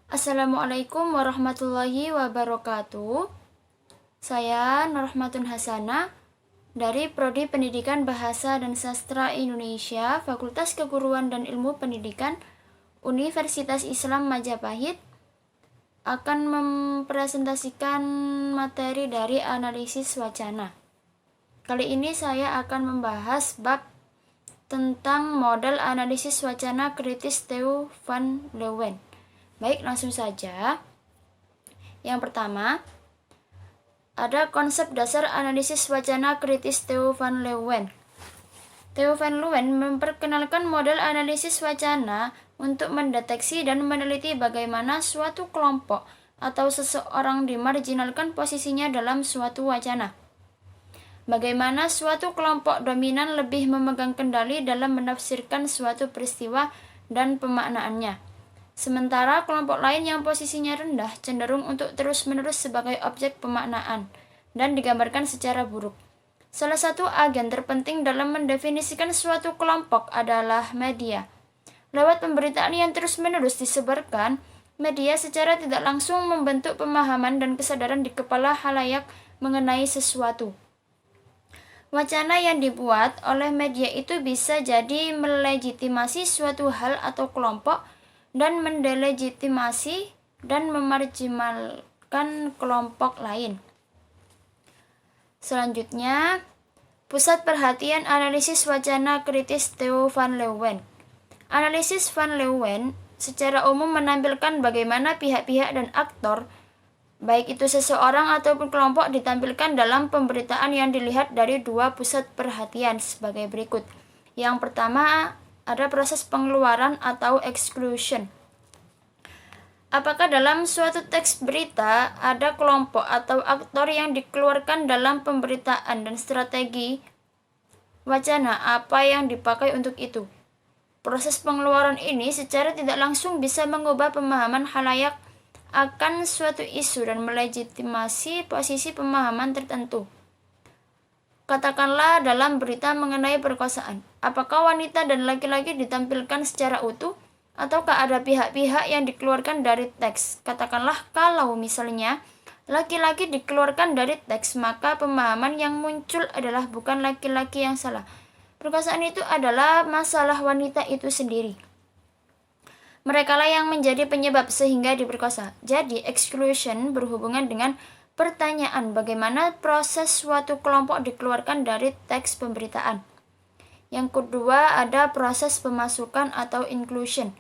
Assalamualaikum warahmatullahi wabarakatuh. Saya Nurrahmatun Hasana dari Prodi Pendidikan Bahasa dan Sastra Indonesia, Fakultas Keguruan dan Ilmu Pendidikan, Universitas Islam Majapahit, akan mempresentasikan materi dari analisis wacana. Kali ini saya akan membahas bab tentang model analisis wacana kritis Theo van Leeuwen. Baik, langsung saja. Yang pertama, ada konsep dasar analisis wacana kritis Theo van Leeuwen. Theo van Leeuwen memperkenalkan model analisis wacana untuk mendeteksi dan meneliti bagaimana suatu kelompok atau seseorang dimarginalkan posisinya dalam suatu wacana. Bagaimana suatu kelompok dominan lebih memegang kendali dalam menafsirkan suatu peristiwa dan pemaknaannya. Sementara kelompok lain yang posisinya rendah cenderung untuk terus-menerus sebagai objek pemaknaan dan digambarkan secara buruk. Salah satu agen terpenting dalam mendefinisikan suatu kelompok adalah media. Lewat pemberitaan yang terus-menerus disebarkan, media secara tidak langsung membentuk pemahaman dan kesadaran di kepala khalayak mengenai sesuatu. Wacana yang dibuat oleh media itu bisa jadi melegitimasi suatu hal atau kelompok dan mendelegitimasi dan memarginalkan kelompok lain. Selanjutnya, pusat perhatian analisis wacana kritis Theo van Leeuwen. Analisis van Leeuwen secara umum menampilkan bagaimana pihak-pihak dan aktor, baik itu seseorang ataupun kelompok, ditampilkan dalam pemberitaan yang dilihat dari dua pusat perhatian sebagai berikut. Yang pertama, ada proses pengeluaran atau exclusion. Apakah dalam suatu teks berita ada kelompok atau aktor yang dikeluarkan dalam pemberitaan dan strategi wacana apa yang dipakai untuk itu? Proses pengeluaran ini secara tidak langsung bisa mengubah pemahaman khalayak akan suatu isu dan melegitimasi posisi pemahaman tertentu. Katakanlah dalam berita mengenai perkosaan, apakah wanita dan laki-laki ditampilkan secara utuh, ataukah ada pihak-pihak yang dikeluarkan dari teks? Katakanlah kalau misalnya laki-laki dikeluarkan dari teks, maka pemahaman yang muncul adalah bukan laki-laki yang salah. Perkosaan itu adalah masalah wanita itu sendiri. Merekalah yang menjadi penyebab sehingga diperkosa. Jadi, exclusion berhubungan dengan pertanyaan bagaimana proses suatu kelompok dikeluarkan dari teks pemberitaan. Yang kedua, ada proses pemasukan atau inclusion.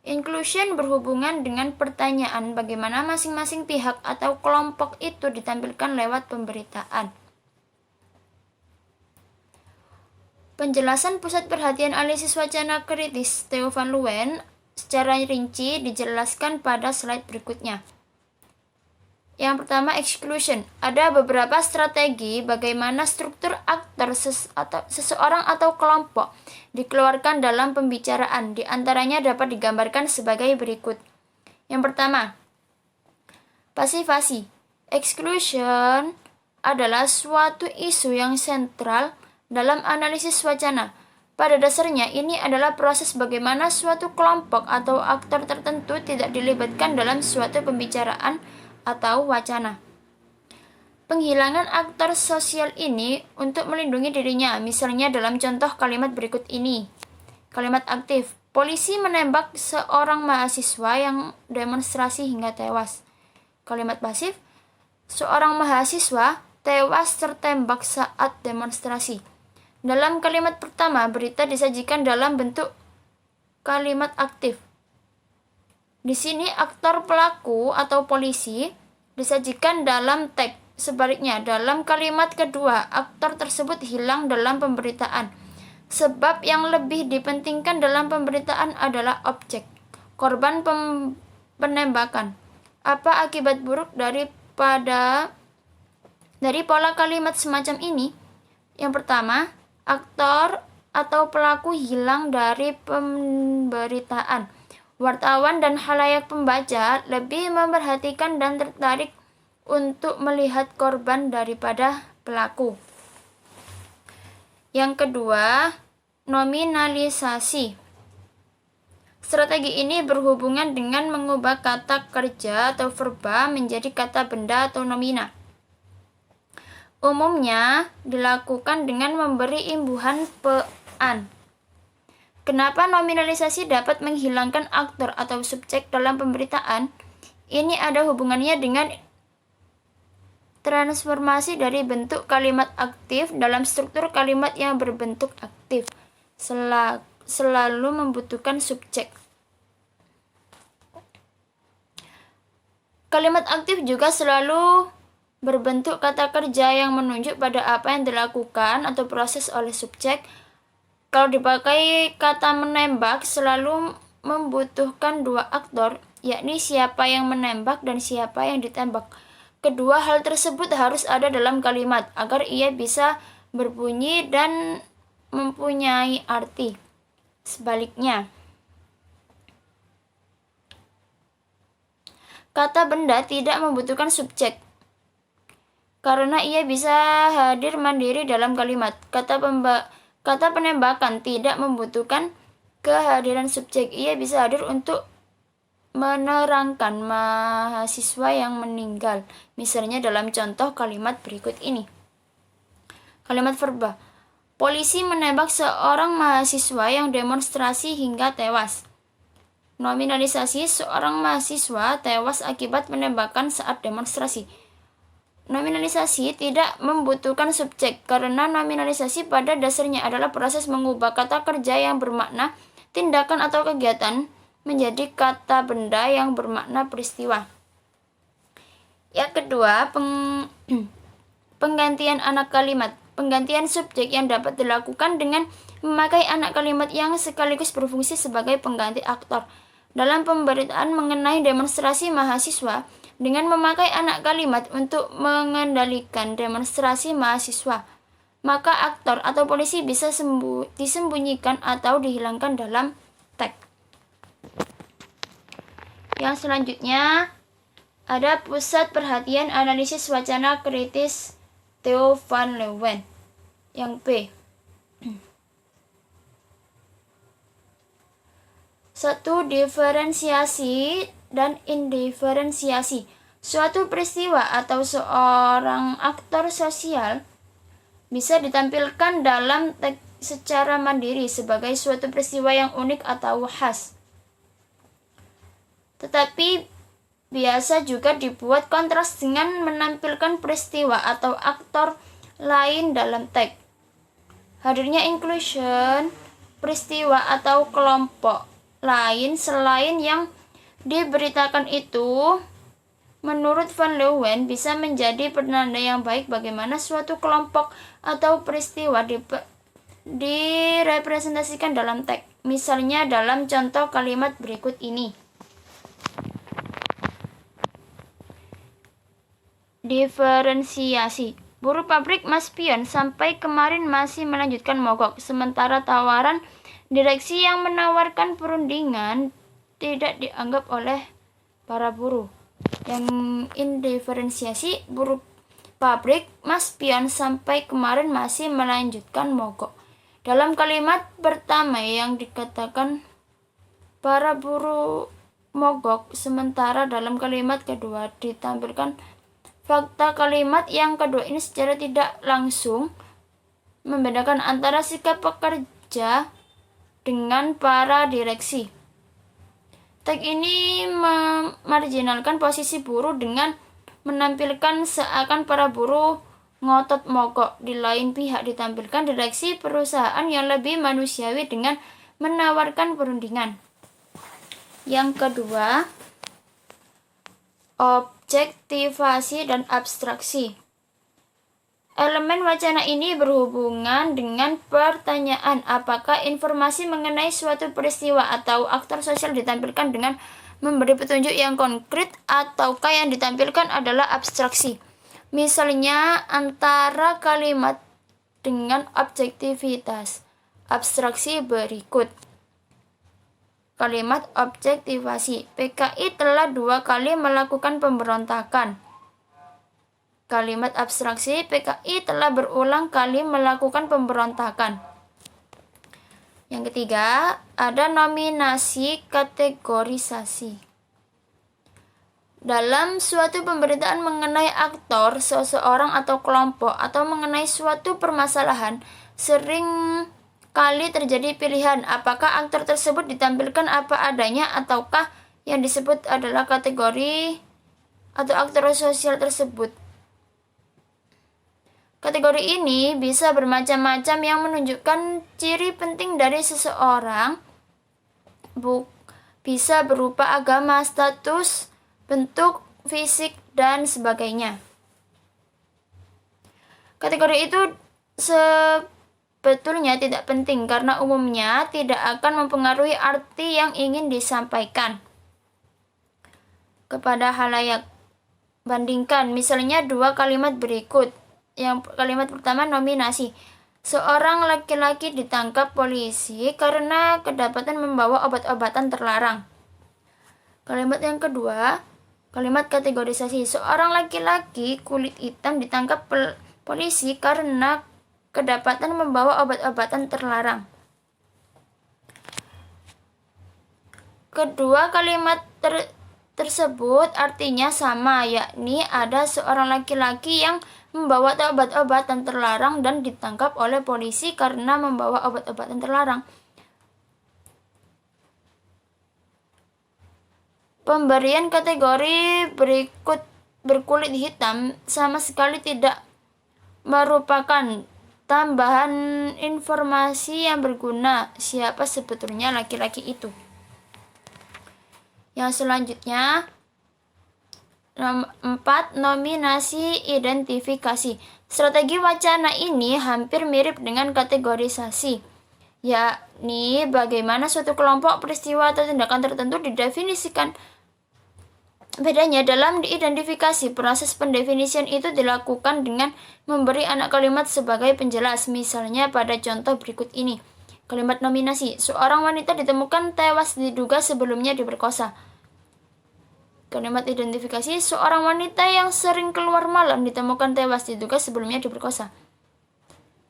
Inclusion berhubungan dengan pertanyaan bagaimana masing-masing pihak atau kelompok itu ditampilkan lewat pemberitaan. Penjelasan pusat perhatian analisis wacana kritis Theo van Leeuwen secara rinci dijelaskan pada slide berikutnya. Yang pertama, exclusion. Ada beberapa strategi bagaimana struktur aktor seseorang atau kelompok dikeluarkan dalam pembicaraan. Di antaranya dapat digambarkan sebagai berikut. Yang pertama, pasifasi. Exclusion adalah suatu isu yang sentral dalam analisis wacana. Pada dasarnya, ini adalah proses bagaimana suatu kelompok atau aktor tertentu tidak dilibatkan dalam suatu pembicaraan atau wacana. Penghilangan aktor sosial ini untuk melindungi dirinya, misalnya dalam contoh kalimat berikut ini. Kalimat aktif, polisi menembak seorang mahasiswa yang demonstrasi hingga tewas. Kalimat pasif, seorang mahasiswa tewas tertembak saat demonstrasi. Dalam kalimat pertama, berita disajikan dalam bentuk kalimat aktif. Di sini aktor pelaku atau polisi disajikan dalam teks. Sebaliknya, dalam kalimat kedua, aktor tersebut hilang dalam pemberitaan. Sebab yang lebih dipentingkan dalam pemberitaan adalah objek, korban penembakan. Apa akibat buruk dari pola kalimat semacam ini? Yang pertama, aktor atau pelaku hilang dari pemberitaan. Wartawan dan khalayak pembaca lebih memperhatikan dan tertarik untuk melihat korban daripada pelaku. Yang kedua, nominalisasi. Strategi ini berhubungan dengan mengubah kata kerja atau verba menjadi kata benda atau nomina. Umumnya dilakukan dengan memberi imbuhan pean. Kenapa nominalisasi dapat menghilangkan aktor atau subjek dalam pemberitaan? Ini ada hubungannya dengan transformasi dari bentuk kalimat aktif dalam struktur kalimat yang berbentuk aktif. Selalu membutuhkan subjek. Kalimat aktif juga selalu berbentuk kata kerja yang menunjuk pada apa yang dilakukan atau proses oleh subjek. Kalau dipakai kata menembak selalu membutuhkan dua aktor, yakni siapa yang menembak dan siapa yang ditembak. Kedua hal tersebut harus ada dalam kalimat agar ia bisa berbunyi dan mempunyai arti. Sebaliknya, kata benda tidak membutuhkan subjek karena ia bisa hadir mandiri dalam kalimat. Kata penembakan tidak membutuhkan kehadiran subjek. Ia bisa hadir untuk menerangkan mahasiswa yang meninggal. Misalnya dalam contoh kalimat berikut ini. Kalimat verba. Polisi menembak seorang mahasiswa yang demonstrasi hingga tewas. Nominalisasi, seorang mahasiswa tewas akibat penembakan saat demonstrasi. Nominalisasi tidak membutuhkan subjek karena nominalisasi pada dasarnya adalah proses mengubah kata kerja yang bermakna tindakan atau kegiatan menjadi kata benda yang bermakna peristiwa. Yang kedua, penggantian anak kalimat. Penggantian subjek yang dapat dilakukan dengan memakai anak kalimat yang sekaligus berfungsi sebagai pengganti aktor. Dalam pemberitaan mengenai demonstrasi mahasiswa, dengan memakai anak kalimat untuk mengendalikan demonstrasi mahasiswa, maka aktor atau polisi bisa disembunyikan atau dihilangkan dalam teks. Yang selanjutnya ada pusat perhatian analisis wacana kritis Theo van Leeuwen. Yang P. 1. Diferensiasi dan indiferensiasi. Suatu peristiwa atau seorang aktor sosial bisa ditampilkan dalam teks secara mandiri sebagai suatu peristiwa yang unik atau khas. Tetapi biasa juga dibuat kontras dengan menampilkan peristiwa atau aktor lain dalam teks. Hadirnya inclusion, peristiwa atau kelompok lain selain yang diberitakan itu, menurut Van Leeuwen bisa menjadi penanda yang baik bagaimana suatu kelompok atau peristiwa direpresentasikan dalam teks. Misalnya dalam contoh kalimat berikut ini. Diferensiasi. Buruh pabrik Mas Pion sampai kemarin masih melanjutkan mogok, sementara tawaran direksi yang menawarkan perundingan tidak dianggap oleh para buruh. Yang indiferensiasi, buruh pabrik Mas Pion sampai kemarin masih melanjutkan mogok. Dalam kalimat pertama yang dikatakan para buruh mogok, sementara dalam kalimat kedua ditampilkan fakta. Kalimat yang kedua ini secara tidak langsung membedakan antara sikap pekerja dengan para direksi. Teks ini memarginalkan posisi buruh dengan menampilkan seakan para buruh ngotot mogok. Di lain pihak ditampilkan direksi perusahaan yang lebih manusiawi dengan menawarkan perundingan. Yang kedua, objektivasi dan abstraksi. Elemen wacana ini berhubungan dengan pertanyaan apakah informasi mengenai suatu peristiwa atau aktor sosial ditampilkan dengan memberi petunjuk yang konkret ataukah yang ditampilkan adalah abstraksi. Misalnya antara kalimat dengan objektivitas. Abstraksi berikut. Kalimat objektivasi. PKI telah 2 kali melakukan pemberontakan. Kalimat abstraksi, PKI telah berulang kali melakukan pemberontakan. Yang ketiga, ada nominasi kategorisasi. Dalam suatu pemberitaan mengenai aktor, seseorang atau kelompok, atau mengenai suatu permasalahan, sering kali terjadi pilihan apakah aktor tersebut ditampilkan apa adanya ataukah yang disebut adalah kategori atau aktor sosial tersebut. Kategori ini bisa bermacam-macam yang menunjukkan ciri penting dari seseorang, bisa berupa agama, status, bentuk, fisik, dan sebagainya. Kategori itu sebetulnya tidak penting karena umumnya tidak akan mempengaruhi arti yang ingin disampaikan kepada halayak. Bandingkan misalnya dua kalimat berikut. Yang kalimat pertama, nominasi. Seorang laki-laki ditangkap polisi karena kedapatan membawa obat-obatan terlarang. Kalimat yang kedua, kalimat kategorisasi. Seorang laki-laki kulit hitam ditangkap polisi karena kedapatan membawa obat-obatan terlarang. Kedua kalimat tersebut artinya sama, yakni ada seorang laki-laki yang membawa obat-obatan terlarang dan ditangkap oleh polisi karena membawa obat-obatan terlarang. Pemberian kategori berikut berkulit hitam sama sekali tidak merupakan tambahan informasi yang berguna siapa sebetulnya laki-laki itu. Yang selanjutnya, 4. Nominasi identifikasi. Strategi wacana ini hampir mirip dengan kategorisasi, yakni bagaimana suatu kelompok, peristiwa, atau tindakan tertentu didefinisikan. Bedanya dalam diidentifikasi, proses pendefinisian itu dilakukan dengan memberi anak kalimat sebagai penjelas. Misalnya pada contoh berikut ini. Kalimat nominasi, seorang wanita ditemukan tewas diduga sebelumnya diperkosa. Kalimat identifikasi, seorang wanita yang sering keluar malam ditemukan tewas diduga sebelumnya diperkosa.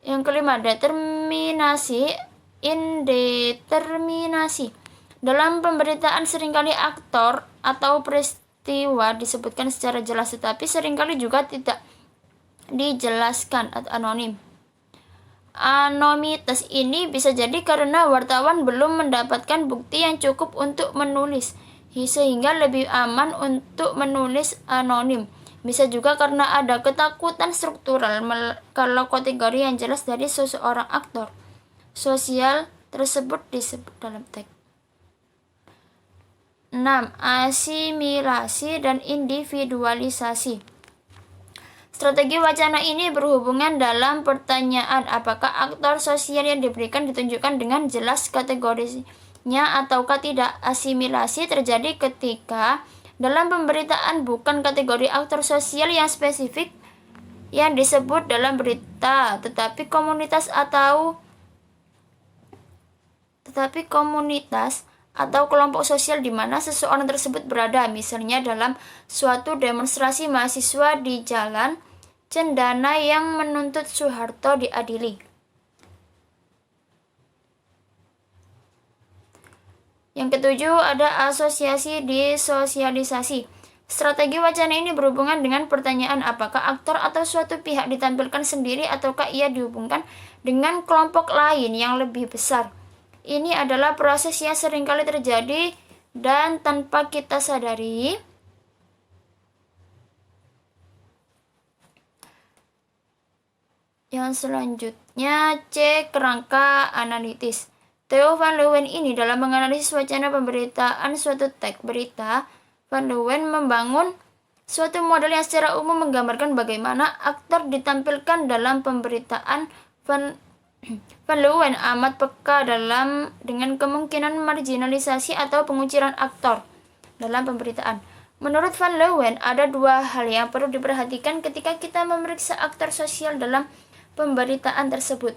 Yang kelima, determinasi, indeterminasi. Dalam pemberitaan seringkali aktor atau peristiwa disebutkan secara jelas, tetapi seringkali juga tidak dijelaskan atau anonim. Anonimitas ini bisa jadi karena wartawan belum mendapatkan bukti yang cukup untuk menulis, sehingga lebih aman untuk menulis anonim. Bisa juga karena ada ketakutan struktural kalau kategori yang jelas dari seseorang aktor sosial tersebut disebut dalam teks. 6. Asimilasi dan individualisasi. Strategi wacana ini berhubungan dalam pertanyaan apakah aktor sosial yang diberikan ditunjukkan dengan jelas kategorinya ataukah tidak. Asimilasi terjadi ketika dalam pemberitaan bukan kategori aktor sosial yang spesifik yang disebut dalam berita, tetapi komunitas atau kelompok sosial di mana seseorang tersebut berada, misalnya dalam suatu demonstrasi mahasiswa di Jalan Cendana yang menuntut Soeharto diadili. Yang ketujuh, ada asosiasi disosialisasi. Strategi wacana ini berhubungan dengan pertanyaan apakah aktor atau suatu pihak ditampilkan sendiri ataukah ia dihubungkan dengan kelompok lain yang lebih besar. Ini adalah proses yang seringkali terjadi dan tanpa kita sadari. Yang selanjutnya, C. Kerangka analitis. Theo van Leeuwen ini dalam menganalisis wacana pemberitaan suatu teks berita, Van Leeuwen membangun suatu model yang secara umum menggambarkan bagaimana aktor ditampilkan dalam pemberitaan. Van Leeuwen amat peka dengan kemungkinan marginalisasi atau pengucilan aktor dalam pemberitaan. Menurut Van Leeuwen, ada dua hal yang perlu diperhatikan ketika kita memeriksa aktor sosial dalam pemberitaan tersebut.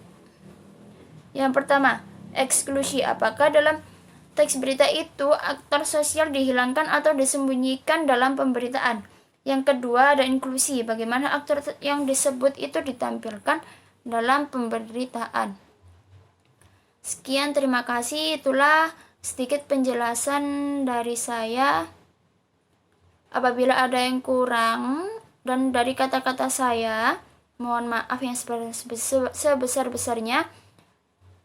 Yang pertama, eksklusi. Apakah dalam teks berita itu aktor sosial dihilangkan atau disembunyikan dalam pemberitaan? Yang kedua, ada inklusi. Bagaimana aktor yang disebut itu ditampilkan dalam pemberitaan. Sekian, terima kasih. Itulah sedikit penjelasan dari saya. Apabila ada yang kurang dan dari kata-kata saya, mohon maaf yang sebesar-besarnya.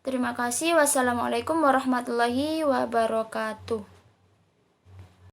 Terima kasih. Wassalamualaikum warahmatullahi wabarakatuh.